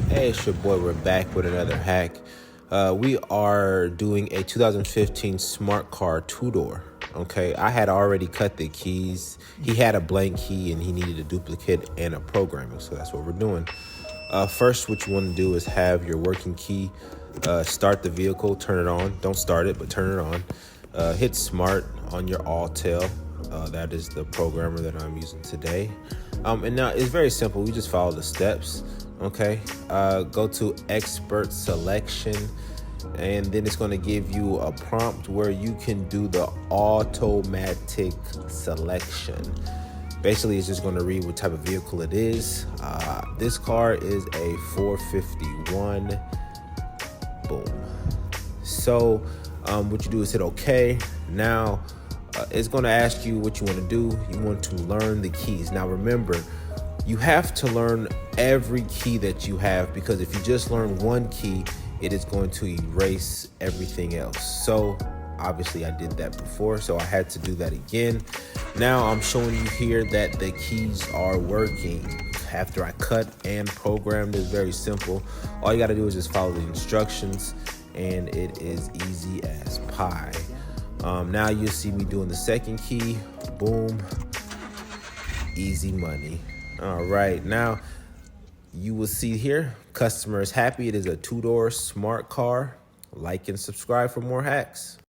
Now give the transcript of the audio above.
Hey, it's your boy. We're back with another hack. We are doing a 2015 smart car two-door. Okay, I had already cut the keys. He had a blank key and he needed a duplicate and a programming, so that's what we're doing. First, what you want to do is have your working key. Start the vehicle, turn it on. Don't start it, but turn it on. Hit smart on your Autel. That is the programmer that I'm using today. And now it's very simple. We just follow the steps. Okay. Go to expert selection, and then it's going to give you a prompt where you can do the automatic selection. Basically, it's just going to read what type of vehicle it is. This car is a 451. Boom. So what you do is hit OK. Now it's going to ask you what you want to do. You want to learn the keys. Now remember, you have to learn every key that you have, because if you just learn one key, it is going to erase everything else. So obviously I did that before, so I had to do that again. Now I'm showing you here that the keys are working. After I cut and programmed, it's very simple. All you got to do is just follow the instructions, and it is easy as pie. Now you'll see me doing the second key. Boom. Easy money. All right, now you will see here, customer is happy. It is a two-door smart car. Like and subscribe for more hacks.